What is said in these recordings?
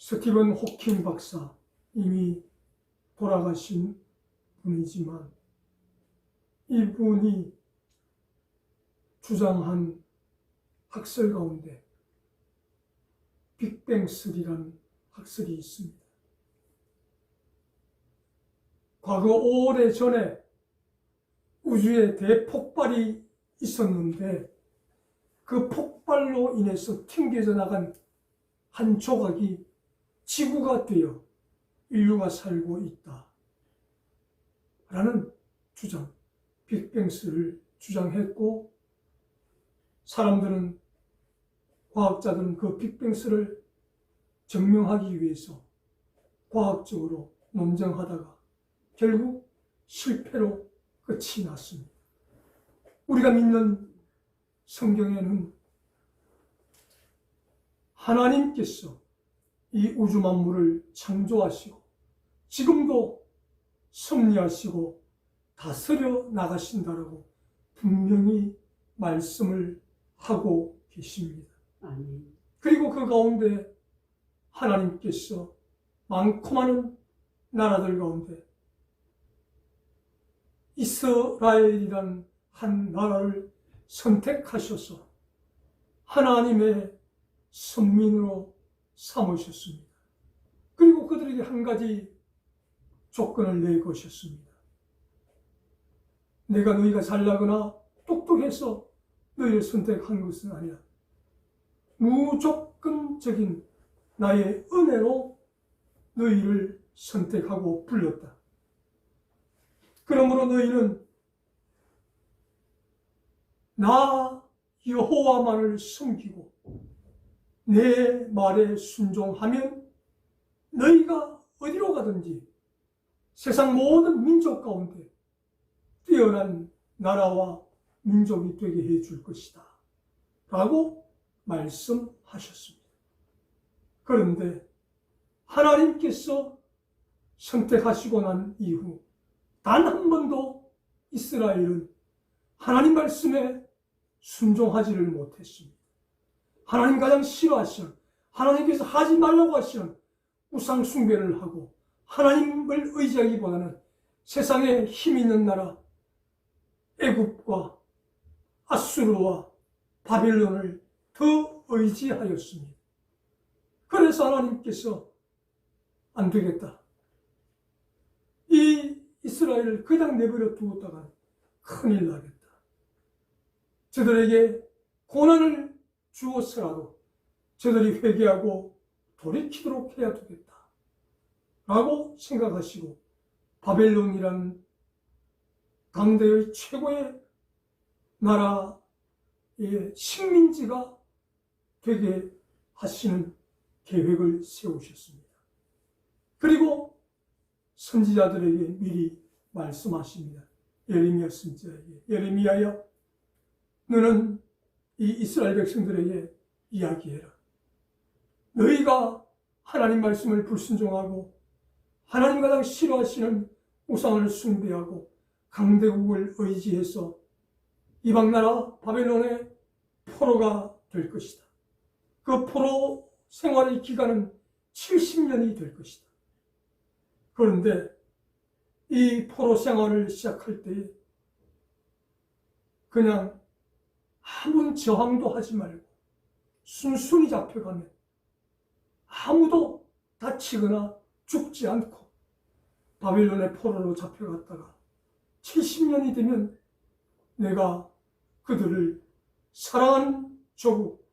스티븐 호킹 박사, 이미 돌아가신 분이지만 이분이 주장한 학설 가운데 빅뱅설이라는 학설이 있습니다. 과거 오래전에 우주에 대폭발이 있었는데 그 폭발로 인해서 튕겨져 나간 한 조각이 지구가 되어 인류가 살고 있다 라는 주장, 빅뱅설을 주장했고, 사람들은, 과학자들은 그 빅뱅설을 증명하기 위해서 과학적으로 논쟁하다가 결국 실패로 끝이 났습니다. 우리가 믿는 성경에는 하나님께서 이 우주 만물을 창조하시고 지금도 섭리하시고 다스려 나가신다라고 분명히 말씀을 하고 계십니다. 아멘. 그리고 그 가운데 하나님께서 많고 많은 나라들 가운데 이스라엘이라는 한 나라를 선택하셔서 하나님의 선민으로 삼으셨습니다. 그리고 그들에게 한 가지 조건을 내거셨습니다. 내가 너희가 잘나거나 똑똑해서 너희를 선택한 것은 아니라 무조건적인 나의 은혜로 너희를 선택하고 불렀다. 그러므로 너희는 나 여호와만을 섬기고 내 말에 순종하면 너희가 어디로 가든지 세상 모든 민족 가운데 뛰어난 나라와 민족이 되게 해줄 것이다 라고 말씀하셨습니다. 그런데 하나님께서 선택하시고 난 이후 단 한 번도 이스라엘은 하나님 말씀에 순종하지를 못했습니다. 하나님 가장 싫어하시는, 하나님께서 하지 말라고 하시는 우상 숭배를 하고 하나님을 의지하기보다는 세상에 힘 있는 나라 애굽과 아수르와 바벨론을 더 의지하였습니다. 그래서 하나님께서 안 되겠다, 이 이스라엘을 그냥 내버려 두었다가 큰일 나겠다, 저들에게 고난을 주었으라도 저들이 회개하고 돌이키도록 해야 되겠다 라고 생각하시고 바벨론이라는 당대의 최고의 나라의 식민지가 되게 하시는 계획을 세우셨습니다. 그리고 선지자들에게 미리 말씀하십니다. 예레미야 선지자에게, 예레미야야, 너는 이 이스라엘 백성들에게 이야기해라. 너희가 하나님 말씀을 불순종하고 하나님 가장 싫어하시는 우상을 숭배하고 강대국을 의지해서 이방나라 바벨론의 포로가 될 것이다. 그 포로 생활의 기간은 70년이 될 것이다. 그런데 이 포로 생활을 시작할 때 그냥 아무 저항도 하지 말고 순순히 잡혀가면 아무도 다치거나 죽지 않고 바벨론의 포로로 잡혀갔다가 70년이 되면 내가 그들을 사랑하는 조국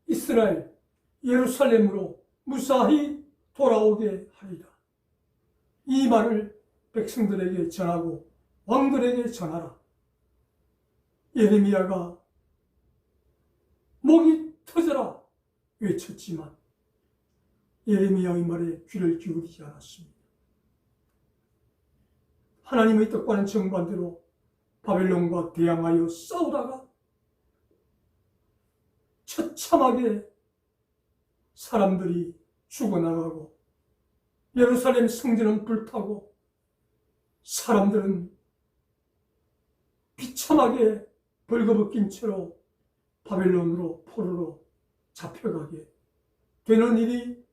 이스라엘 예루살렘으로 무사히 돌아오게 하리라. 이 말을 백성들에게 전하고 왕들에게 전하라. 예레미야가 목이 터져라 외쳤지만 예레미야의 말에 귀를 기울이지 않았습니다. 하나님의 뜻과는 정반대로 바벨론과 대항하여 싸우다가 처참하게 사람들이 죽어나가고 예루살렘 성전은 불타고 사람들은 비참하게 벌거벗긴 채로 바벨론으로 포로로 잡혀가게 되는 일이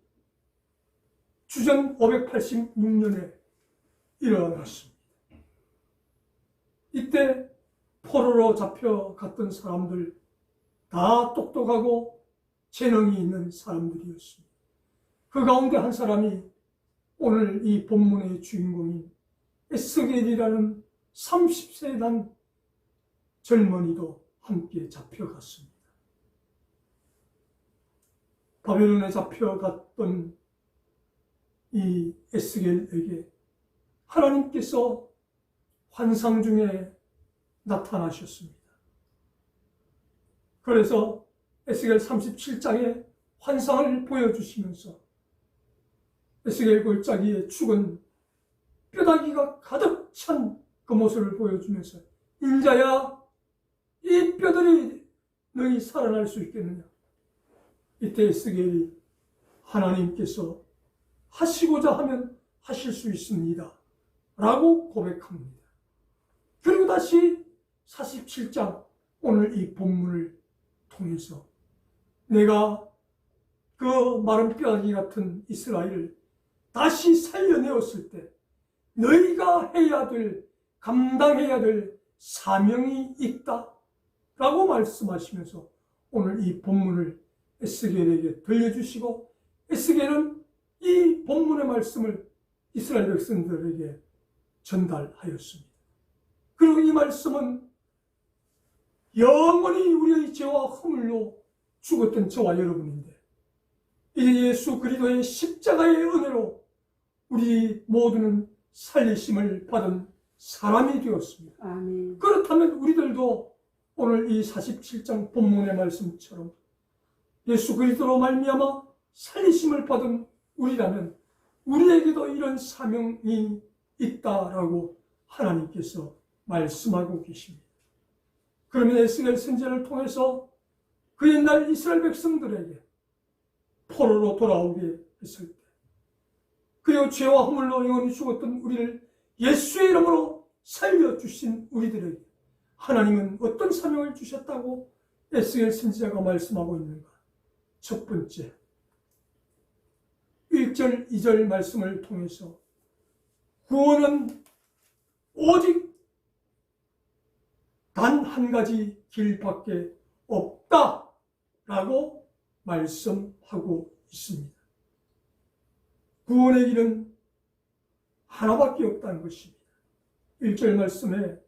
주전 586년에 일어났습니다. 이때 포로로 잡혀갔던 사람들 다 똑똑하고 재능이 있는 사람들이었습니다. 그 가운데 한 사람이 오늘 이 본문의 주인공인 에스겔이라는 30세 난 젊은이도 함께 잡혀갔습니다. 바벨론에 잡혀갔던 이 에스겔에게 하나님께서 환상 중에 나타나셨습니다. 그래서 에스겔 37장에 환상을 보여주시면서 에스겔 골짜기에 죽은 뼈다귀가 가득 찬 그 모습을 보여주면서 인자야, 이 뼈들이 너희 살아날 수 있겠느냐. 이때 에스겔이 하나님께서 하시고자 하면 하실 수 있습니다 라고 고백합니다. 그리고 다시 47장 오늘 이 본문을 통해서 내가 그 마른 뼈다귀 같은 이스라엘을 다시 살려내었을 때 너희가 해야 될, 감당해야 될 사명이 있다 라고 말씀하시면서 오늘 이 본문을 에스겔에게 들려주시고 에스겔은 이 본문의 말씀을 이스라엘 백성들에게 전달하였습니다. 그리고 이 말씀은 영원히 우리의 죄와 허물로 죽었던 저와 여러분인데 이제 예수 그리스도의 십자가의 은혜로 우리 모두는 살리심을 받은 사람이 되었습니다. 아멘. 그렇다면 우리들도 오늘 이 47장 본문의 말씀처럼 예수 그리스도로 말미암아 살리심을 받은 우리라면 우리에게도 이런 사명이 있다라고 하나님께서 말씀하고 계십니다. 그러면 에스겔 선지자를 통해서 그 옛날 이스라엘 백성들에게 포로로 돌아오게 했을 때 그리고 죄와 허물로 영원히 죽었던 우리를 예수의 이름으로 살려주신 우리들에게 하나님은 어떤 사명을 주셨다고 에스겔 선지자가 말씀하고 있는가? 첫 번째, 1절, 2절 말씀을 통해서 구원은 오직 단 한 가지 길밖에 없다라고 말씀하고 있습니다. 구원의 길은 하나밖에 없다는 것입니다. 1절 말씀에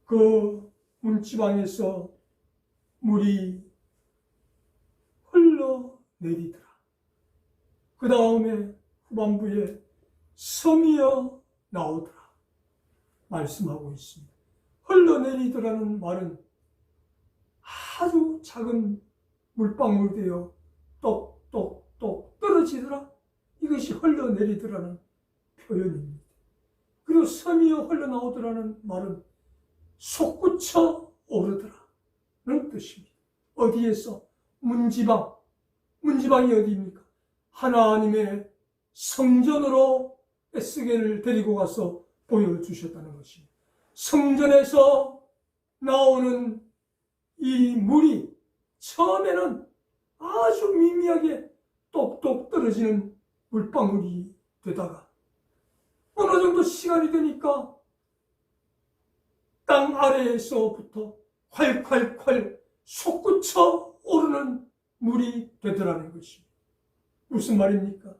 그 문지방에서 물이 흘러내리더라. 그 다음에 후반부에 섬이여 나오더라 말씀하고 있습니다. 흘러내리더라는 말은 아주 작은 물방울 되어 똑똑똑 떨어지더라. 이것이 흘러내리더라는 표현입니다. 그리고 섬이여 흘러나오더라는 말은 솟구쳐 오르더라는 뜻입니다. 어디에서? 문지방. 문지방이 어디입니까? 하나님의 성전으로 에스겔을 데리고 가서 보여주셨다는 것입니다. 성전에서 나오는 이 물이 처음에는 아주 미미하게 똑똑 떨어지는 물방울이 되다가 어느 정도 시간이 되니까 땅 아래에서부터 콸콸콸 솟구쳐 오르는 물이 되더라는 것입니다. 무슨 말입니까?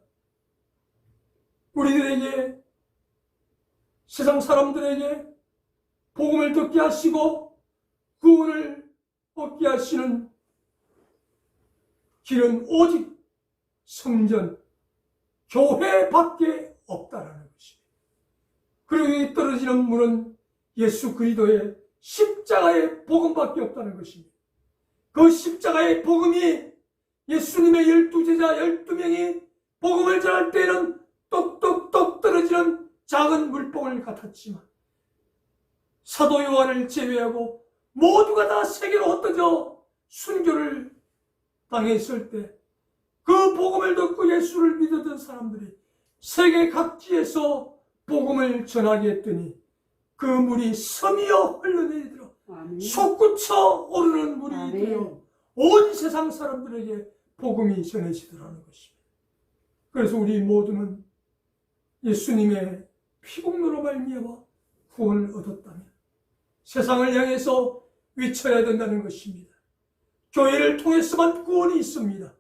우리들에게, 세상 사람들에게 복음을 듣게 하시고 구원을 얻게 하시는 길은 오직 성전, 교회밖에 없다라는 것입니다. 그리고 이 떨어지는 물은 예수 그리스도의 십자가의 복음밖에 없다는 것입니다. 그 십자가의 복음이 예수님의 12제자 12명이 복음을 전할 때에는 똑똑똑 떨어지는 작은 물방울 같았지만 사도 요한을 제외하고 모두가 다 세계로 흩어져 순교를 당했을 때 그 복음을 듣고 예수를 믿었던 사람들이 세계 각지에서 복음을 전하게 했더니 그 물이 섬이여 흘러내리더라. 솟구쳐 오르는 물이 되어 온 세상 사람들에게 복음이 전해지더라는 것입니다. 그래서 우리 모두는 예수님의 피공로로 말미암아 구원을 얻었다면 세상을 향해서 외쳐야 된다는 것입니다. 교회를 통해서만 구원이 있습니다.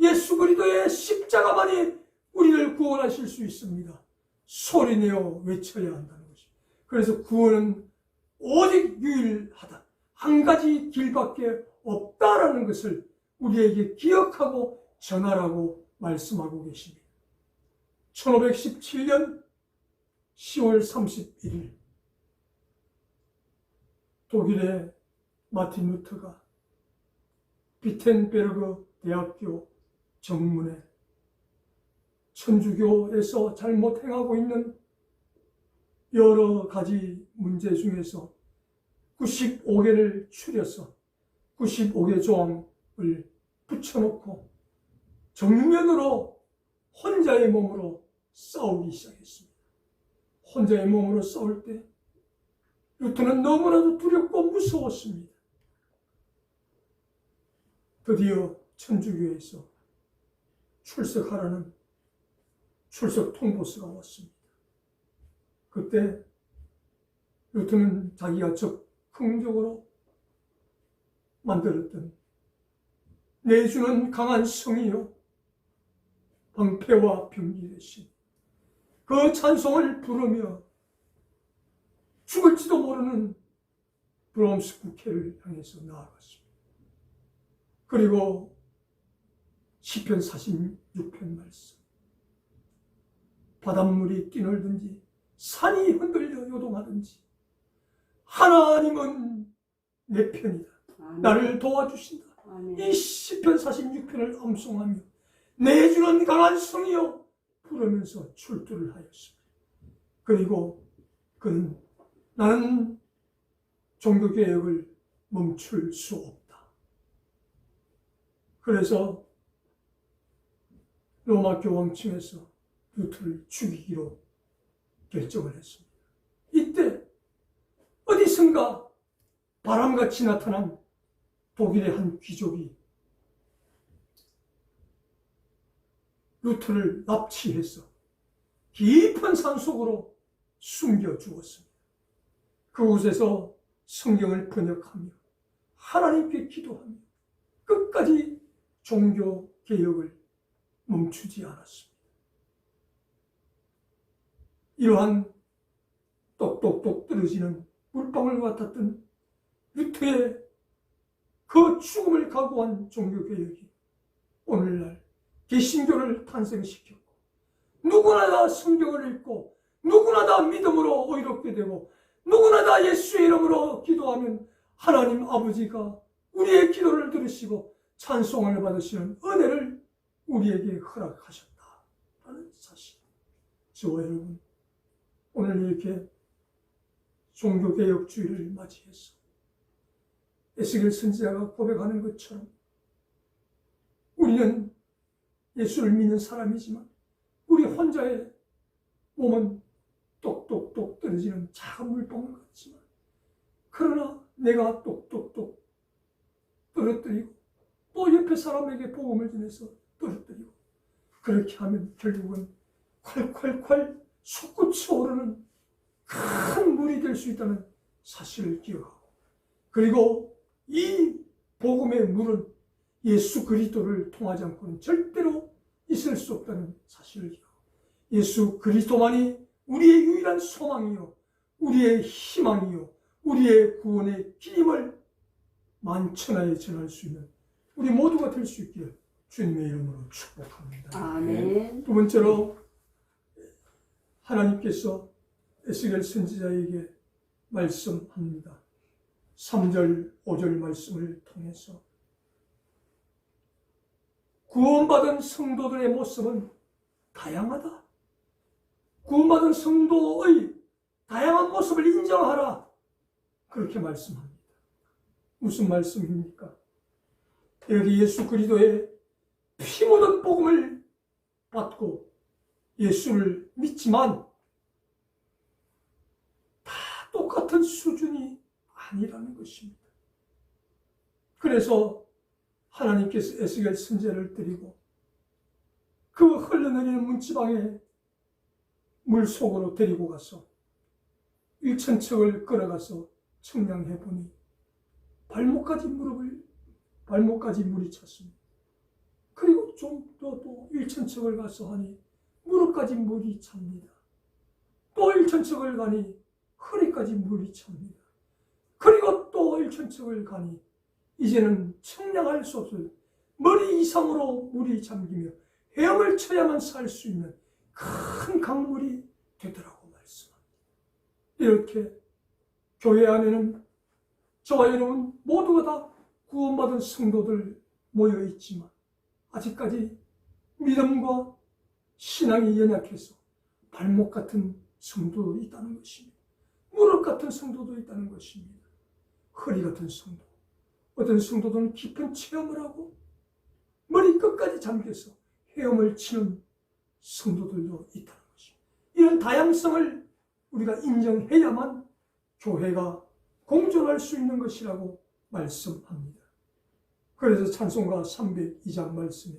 예수 그리스도의 십자가만이 우리를 구원하실 수 있습니다. 소리내어 외쳐야 한다는 것입니다. 그래서 구원은 오직 유일하다. 한 가지 길밖에 없다라는 것을 우리에게 기억하고 전하라고 말씀하고 계십니다. 1517년 10월 31일 독일의 마틴 루터가 비텐베르그 대학교 정문에 천주교에서 잘못 행하고 있는 여러 가지 문제 중에서 95개를 추려서 95개 조항을 붙여놓고 정면으로 혼자의 몸으로 싸우기 시작했습니다. 혼자의 몸으로 싸울 때 루터는 너무나도 두렵고 무서웠습니다. 드디어 천주교에서 출석하라는 출석 통보서가 왔습니다. 그때 루터는 자기가 적극적으로 만들었던 내주는 강한 성이요 방패와 병기 되신 그 찬송을 부르며 죽을지도 모르는 브롬스 국회를 향해서 나아갔습니다. 그리고 시편 46편 말씀, 바닷물이 뛰놀든지 산이 흔들려 요동하든지 하나님은 내 편이다. 아멘. 나를 도와주신다. 아멘. 이 시편 46편을 암송하며 내주는 강한 성이여 부르면서 출두를 하였습니다. 그리고 그는 나는 종교개혁을 멈출 수 없다. 그래서 로마 교황청에서 루터를 죽이기로 결정을 했습니다. 이때 어디선가 바람같이 나타난 독일의 한 귀족이 루터를 납치해서 깊은 산속으로 숨겨 주었습니다. 그곳에서 성경을 번역하며 하나님께 기도하며 끝까지 종교 개혁을 멈추지 않았습니다. 이러한 똑똑똑 떨어지는 물방울 같았던 루터의 그 죽음을 각오한 종교개혁이 오늘날 개신교를 탄생시켰고 누구나 다 성경을 읽고 누구나 다 믿음으로 의롭게 되고 누구나 다 예수의 이름으로 기도하면 하나님 아버지가 우리의 기도를 들으시고 찬송을 받으시는 은혜를 우리에게 허락하셨다라는 사실. 저와 여러분, 오늘 이렇게 종교개혁주의를 맞이해서 에스겔 선지자가 고백하는 것처럼 우리는 예수를 믿는 사람이지만 우리 혼자의 몸은 똑똑똑 떨어지는 작은 물방울 같지만 그러나 내가 똑똑똑 떨어뜨리고 또 옆에 사람에게 복음을 전해서 떨어뜨리고 그렇게 하면 결국은 콸콸콸 솟구쳐 오르는 큰 물이 될 수 있다는 사실을 기억하고 그리고 이 복음의 물은 예수 그리스도를 통하지 않고는 절대로 있을 수 없다는 사실을 기억하고 예수 그리스도만이 우리의 유일한 소망이요 우리의 희망이요 우리의 구원의 길임을 만천하에 전할 수 있는 우리 모두가 될 수 있기를 주님의 이름으로 축복합니다. 아멘. 두 번째로 하나님께서 에스겔 선지자에게 말씀합니다. 3절, 5절 말씀을 통해서 구원받은 성도들의 모습은 다양하다. 구원받은 성도의 다양한 모습을 인정하라. 그렇게 말씀합니다. 무슨 말씀입니까? 여기 예수 그리스도의 피 묻은 복음을 받고 예수를 믿지만 다 똑같은 수준이 아니라는 것입니다. 그래서 하나님께서 에스겔 선지자를 드리고 그 흘러내리는 문지방에 물 속으로 데리고 가서 1,000척을 끌어가서 측량해 보니 발목까지 물이 찼습니다. 그리고 좀 또 1,000척을 가서 하니 무릎까지 물이 찹니다. 또 1,000척을 가니 허리까지 물이 찹니다. 그리고 또 1,000척을 가니 이제는 측량할 수 없을 머리 이상으로 물이 잠기며 헤엄을 쳐야만 살 수 있는 큰 강물이 되더라고 말씀합니다. 이렇게 교회 안에는 저와 여러분 모두가 다 구원받은 성도들 모여 있지만 아직까지 믿음과 신앙이 연약해서 발목 같은 성도도 있다는 것입니다. 무릎 같은 성도도 있다는 것입니다. 허리 같은 성도, 어떤 성도들은 깊은 체험을 하고 머리 끝까지 잠겨서 헤엄을 치는 성도들도 있다는 것입니다. 이런 다양성을 우리가 인정해야만 교회가 공존할 수 있는 것이라고 말씀합니다. 그래서 찬송가 302장 말씀에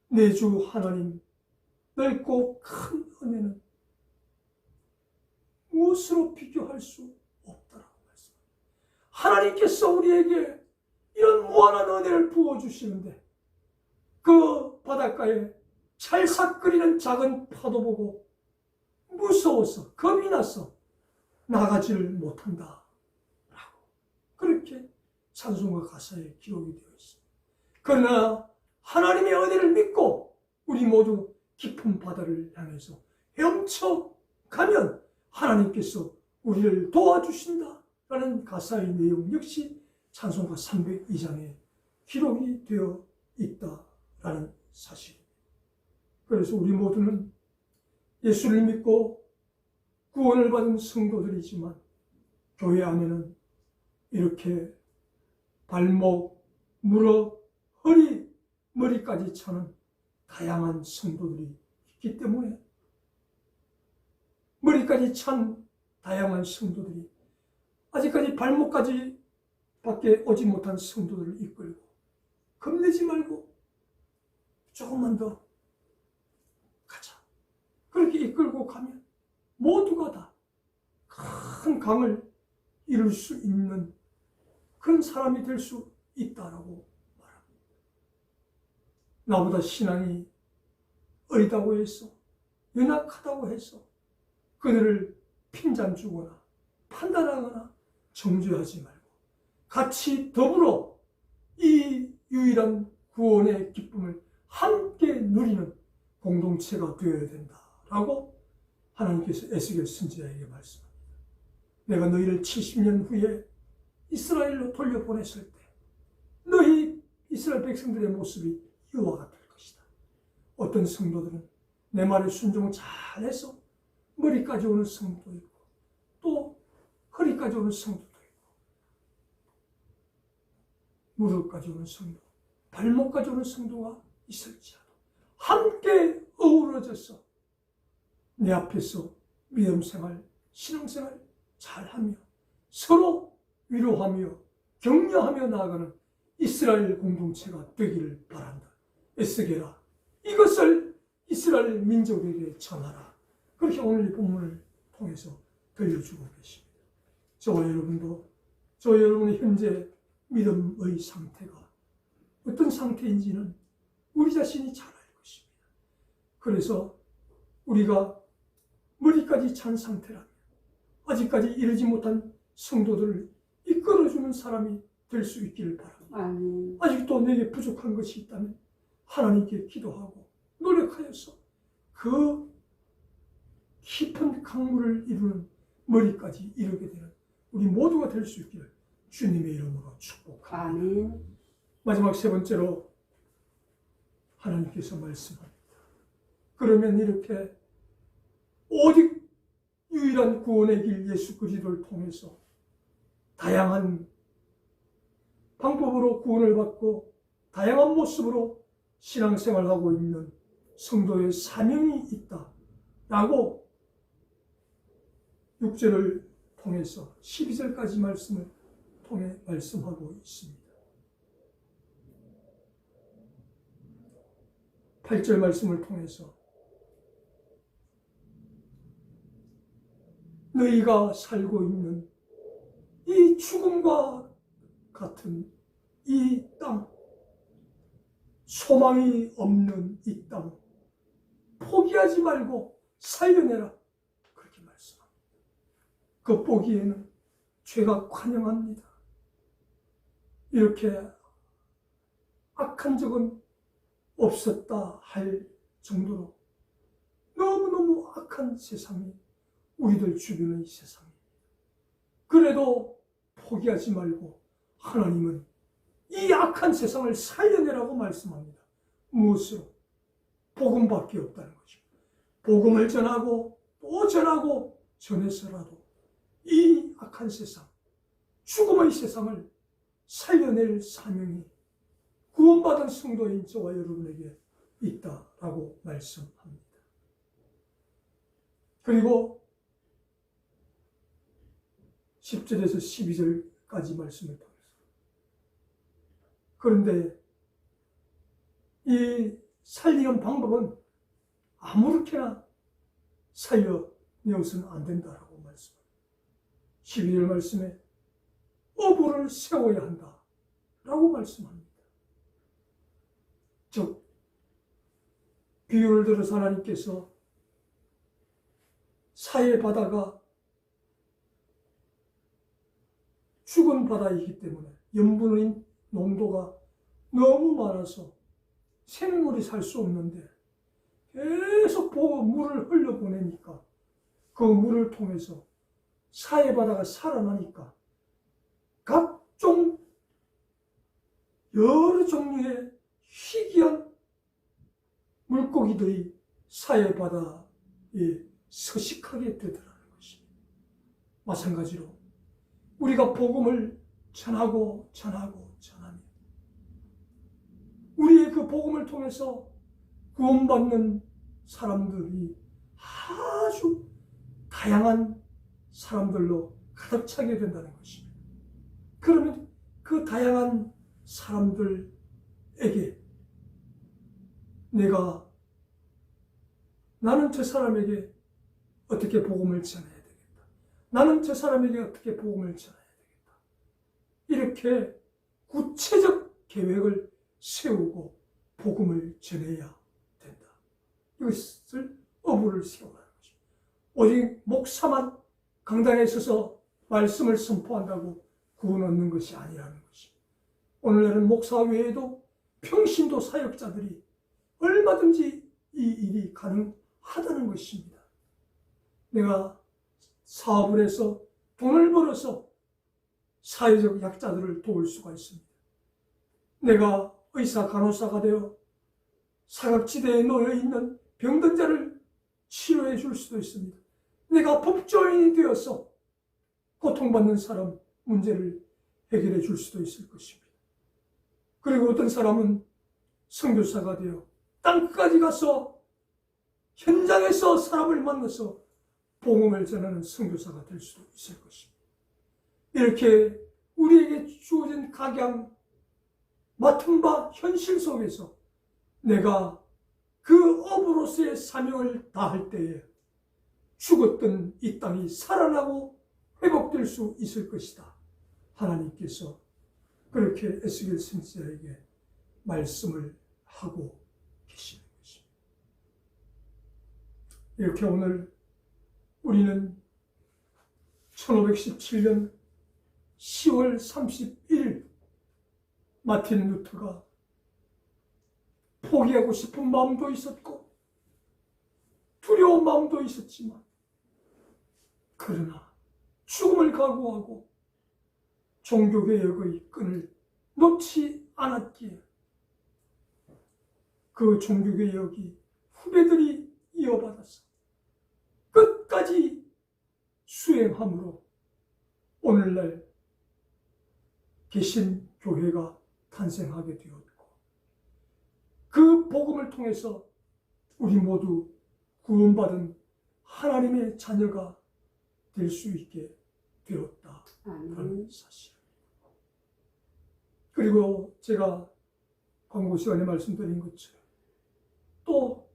내 주 하나님 넓고 큰 은혜는 무엇으로 비교할 수 없다라고 말씀합니다. 하나님께서 우리에게 이런 무한한 은혜를 부어주시는데 그 바닷가에 찰싹거리는 작은 파도 보고 무서워서 겁이 나서 나가지를 못한다 라고 그렇게 찬송가 가사에 기록이 되어 있습니다. 그러나 하나님의 은혜를 믿고 우리 모두 깊은 바다를 향해서 헤엄쳐 가면 하나님께서 우리를 도와주신다 라는 가사의 내용 역시 찬송가 302장에 기록이 되어 있다라는 사실입니다. 그래서 우리 모두는 예수를 믿고 구원을 받은 성도들이지만 교회 안에는 이렇게 발목, 무릎, 허리, 머리까지 차는 다양한 성도들이 있기 때문에 머리까지 찬 다양한 성도들이 아직까지 발목까지 밖에 오지 못한 성도들을 이끌고 겁내지 말고 조금만 더 가자. 그렇게 이끌고 가면 모두가 다 큰 강을 이룰 수 있는 그런 사람이 될 수 있다라고 말합니다. 나보다 신앙이 어리다고 해서 연약하다고 해서 그들을 핀잔 주거나 판단하거나 정죄하지 말고 같이 더불어 이 유일한 구원의 기쁨을 함께 누리는 공동체가 되어야 된다라고 하나님께서 에스겔 선지자에게 말씀합니다. 내가 너희를 70년 후에 이스라엘로 돌려보냈을 때 너희 이스라엘 백성들의 모습이 이와 같을 것이다. 어떤 성도들은 내 말에 순종 잘해서 머리까지 오는 성도도 있고 또 허리까지 오는 성도도 있고 무릎까지 오는 성도, 발목까지 오는 성도가 있을지라도 함께 어우러져서 내 앞에서 믿음생활, 신앙생활 잘하며 서로 위로하며 격려하며 나아가는 이스라엘 공동체가 되기를 바란다. 에스겔아, 이것을 이스라엘 민족에게 전하라. 그렇게 오늘 이 본문을 통해서 들려주고 계십니다. 저와 여러분의 현재 믿음의 상태가 어떤 상태인지는 우리 자신이 잘 알 것입니다. 그래서 우리가 머리까지 찬 상태라면 아직까지 이르지 못한 성도들을 이끌어주는 사람이 될 수 있기를 바랍니다. 아직도 내게 부족한 것이 있다면 하나님께 기도하고 노력하여서 그 깊은 강물을 이루는 머리까지 이르게 되는 우리 모두가 될 수 있기를 주님의 이름으로 축복합니다. 마지막 세 번째로 하나님께서 말씀합니다. 그러면 이렇게 오직 유일한 구원의 길 예수 그리스도를 통해서 다양한 방법으로 구원을 받고 다양한 모습으로 신앙생활하고 있는 성도의 사명이 있다라고 6절을 통해서 12절까지 말씀을 통해 말씀하고 있습니다. 8절 말씀을 통해서 너희가 살고 있는 이 죽음과 같은 이 땅, 소망이 없는 이 땅, 포기하지 말고 살려내라. 그렇게 말씀합니다. 겉보기에는 죄가 관영합니다. 이렇게 악한 적은 없었다 할 정도로 너무너무 악한 세상이 우리들 주변의 세상입니다. 그래도 포기하지 말고 하나님은 이 악한 세상을 살려내라고 말씀합니다. 무엇으로? 복음밖에 없다는 거죠. 복음을 전하고 또 전하고 전해서라도 이 악한 세상, 죽음의 세상을 살려낼 사명이 구원받은 성도인 저와 여러분에게 있다라고 말씀합니다. 그리고 10절에서 12절까지 말씀을 통해서 그런데 이 살리는 방법은 아무렇게나 살려내어서는 안 된다라고 말씀합니다. 12절 말씀에 어부를 세워야 한다라고 말씀합니다. 즉 비유를 들어서 하나님께서 사해 바다가 죽은 바다이기 때문에 염분의 농도가 너무 많아서 생물이 살 수 없는데 계속 물을 흘려보내니까 그 물을 통해서 사해 바다가 살아나니까 각종 여러 종류의 희귀한 물고기들이 사해 바다에 서식하게 되더라는 것입니다. 마찬가지로 우리가 복음을 전하고 전하면 우리의 그 복음을 통해서 구원받는 사람들이 아주 다양한 사람들로 가득 차게 된다는 것입니다. 그러면 그 다양한 사람들에게 나는 저 사람에게 어떻게 복음을 전해야 되겠다. 나는 저 사람에게 어떻게 복음을 전해야 되겠다. 이렇게 구체적 계획을 세우고 복음을 전해야 된다. 이것을 어부를 세우라는 것입니다. 오직 목사만 강당에 서서 말씀을 선포한다고 구원 얻는 것이 아니라는 것입니다. 오늘날은 목사 외에도 평신도 사역자들이 얼마든지 이 일이 가능하다는 것입니다. 내가 사업을 해서 돈을 벌어서 사회적 약자들을 도울 수가 있습니다. 내가 의사, 간호사가 되어 사각지대에 놓여있는 병든 자를 치료해 줄 수도 있습니다. 내가 법조인이 되어서 고통받는 사람 문제를 해결해 줄 수도 있을 것입니다. 그리고 어떤 사람은 선교사가 되어 땅끝까지 가서 현장에서 사람을 만나서 복음을 전하는 선교사가 될 수도 있을 것입니다. 이렇게 우리에게 주어진 각양, 맡은 바 현실 속에서 내가 그 어부로서의 사명을 다할 때에 죽었던 이 땅이 살아나고 회복될 수 있을 것이다. 하나님께서 그렇게 에스겔 선지자에게 말씀을 하고 계시는 것입니다. 이렇게 오늘 우리는 1517년 10월 31일 마틴 루터가 포기하고 싶은 마음도 있었고 두려운 마음도 있었지만 그러나 죽음을 각오하고 종교개혁의 끈을 놓지 않았기에 그 종교개혁이 후배들이 이어받아서 끝까지 수행함으로 오늘날 개신교회가 탄생하게 되었고 그 복음을 통해서 우리 모두 구원받은 하나님의 자녀가 될 수 있게 되었다는 사실. 그리고 제가 광고 시간에 말씀드린 것처럼 또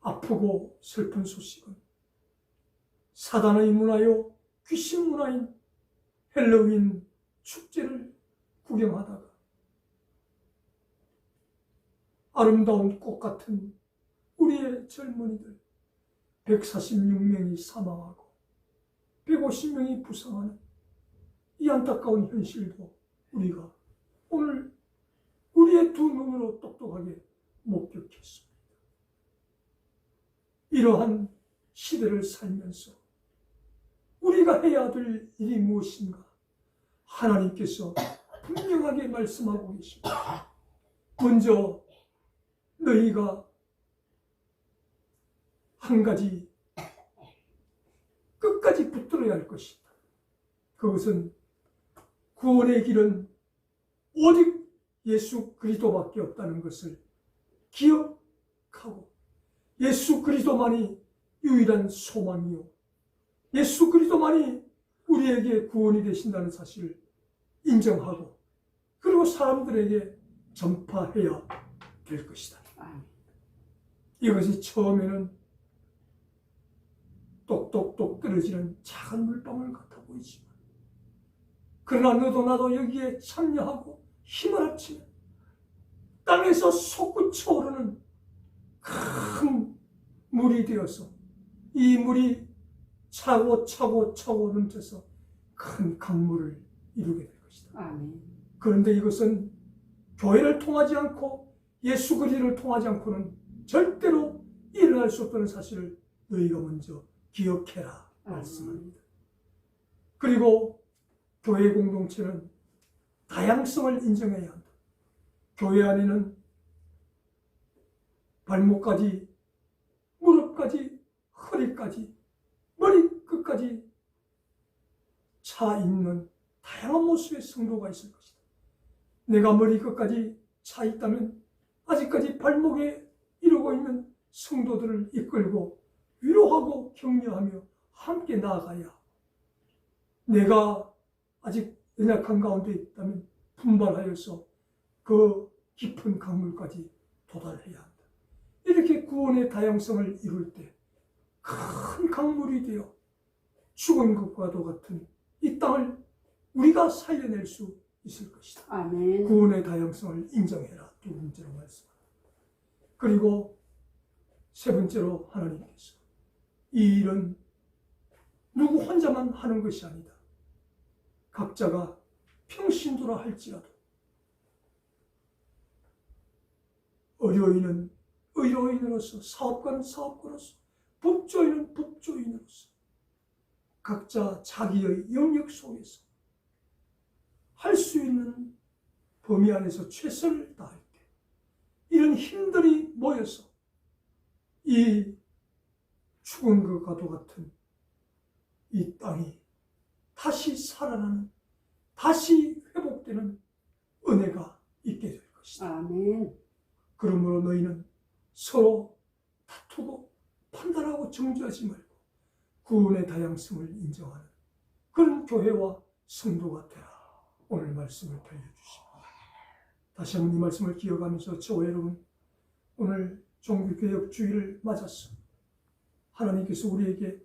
아프고 슬픈 소식은 사단의 문화요 귀신 문화인 헬로윈 축제를 구경하다가 아름다운 꽃 같은 우리의 젊은이들 146명이 사망하고 150명이 부상하는 이 안타까운 현실도 우리가 오늘 우리의 두 눈으로 똑똑하게 목격했습니다. 이러한 시대를 살면서 우리가 해야 될 일이 무엇인가 하나님께서 분명하게 말씀하고 계십니다. 먼저 너희가 한 가지 끝까지 붙들어야 할 것이다. 그것은 구원의 길은 오직 예수 그리스도밖에 없다는 것을 기억하고 예수 그리스도만이 유일한 소망이요 예수 그리스도만이 우리에게 구원이 되신다는 사실을 인정하고 그리고 사람들에게 전파해야 될 것이다. 이것이 처음에는 똑똑똑 떨어지는 작은 물방울 같아 보이지만 그러나 너도 나도 여기에 참여하고 힘을 합치면 땅에서 솟구쳐 오르는 큰 물이 되어서 이 물이 차고 넘쳐서 큰 강물을 이루게 될 것이다. 아멘. 그런데 이것은 교회를 통하지 않고 예수 그리스도를 통하지 않고는 절대로 일어날 수 없다는 사실을 너희가 먼저 기억해라 말씀합니다. 그리고 교회 공동체는 다양성을 인정해야 한다. 교회 안에는 발목까지, 무릎까지, 허리까지, 머리끝까지 차 있는 다양한 모습의 성도가 있을 것이다. 내가 머리끝까지 차 있다면 아직까지 발목에 이루고 있는 성도들을 이끌고 위로하고 격려하며 함께 나아가야 하고 내가 아직 연약한 가운데 있다면 분발하여서 그 깊은 강물까지 도달해야 한다. 이렇게 구원의 다양성을 이룰 때 큰 강물이 되어 죽은 것과도 같은 이 땅을 우리가 살려낼 수 있을 것이다. 아멘. 구원의 다양성을 인정해라. 두 번째로 말씀합니다. 그리고 세 번째로 하나님께서 이 일은 누구 혼자만 하는 것이 아니다. 각자가 평신도라 할지라도 의료인은 의료인으로서, 사업가는 사업가로서, 법조인은 법조인으로서 각자 자기의 영역 속에서 할 수 있는 범위 안에서 최선을 다할 때 이런 힘들이 모여서 이 죽은 것과도 같은 이 땅이 다시 살아나는, 다시 회복되는 은혜가 있게 될 것이다. 아멘. 그러므로 너희는 서로 다투고 판단하고 정죄하지 말고 구원의 다양성을 인정하는 그런 교회와 성도가 되라. 오늘 말씀을 들려주십니다. 다시 한번 이 말씀을 기억하면서 저와 여러분 오늘 종교개혁주의를 맞아서 하나님께서 우리에게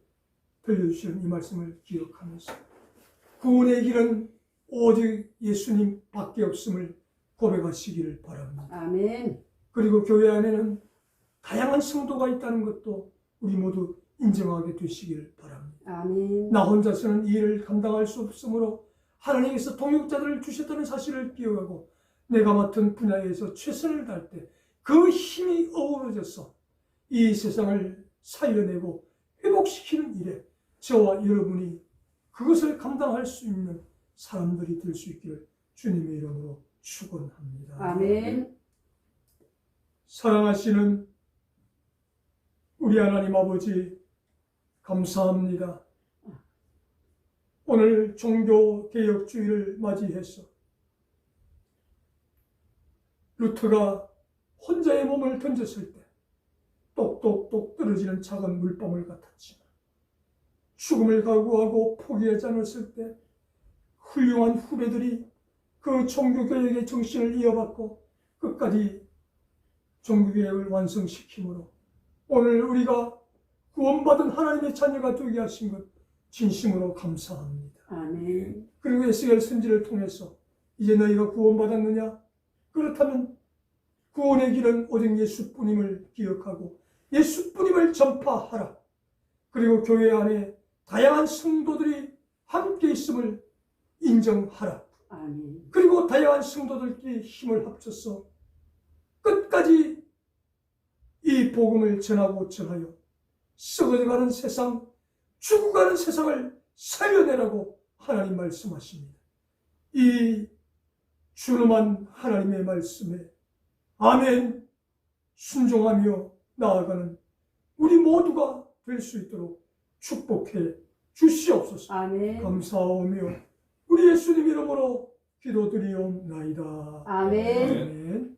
들려주시는 이 말씀을 기억하면서 구원의 길은 오직 예수님 밖에 없음을 고백하시기를 바랍니다. 아멘. 그리고 교회 안에는 다양한 성도가 있다는 것도 우리 모두 인정하게 되시길 바랍니다. 아멘. 나 혼자서는 이 일을 감당할 수 없으므로 하나님께서 동역자들을 주셨다는 사실을 기억하고 내가 맡은 분야에서 최선을 다할 때 그 힘이 어우러져서 이 세상을 살려내고 회복시키는 일에 저와 여러분이 그것을 감당할 수 있는 사람들이 될 수 있기를 주님의 이름으로 축원합니다. 아멘. 사랑하시는 우리 하나님 아버지 감사합니다. 오늘 종교개혁주의를 맞이해서 루터가 혼자의 몸을 던졌을 때 똑똑똑 떨어지는 작은 물방울 같았지만 죽음을 각오하고 포기하지 않았을 때 훌륭한 후배들이 그 종교개혁의 정신을 이어받고 끝까지 종교개혁을 완성시키므로 오늘 우리가 구원받은 하나님의 자녀가 되게 하신 것 진심으로 감사합니다. 아멘. 그리고 에스겔 선지를 통해서 이제 너희가 구원받았느냐? 그렇다면 구원의 길은 오직 예수뿐임을 기억하고 예수뿐임을 전파하라. 그리고 교회 안에 다양한 성도들이 함께 있음을 인정하라. 아멘. 그리고 다양한 성도들끼리 힘을 합쳐서 끝까지 이 복음을 전하고 전하여 썩어져가는 세상, 죽어가는 세상을 살려내라고 하나님 말씀하십니다. 이 준엄한 하나님의 말씀에 아멘 순종하며 나아가는 우리 모두가 될 수 있도록 축복해 주시옵소서. 아멘. 감사하오며 우리 예수님 이름으로 기도드리옵나이다. 아멘. 아멘.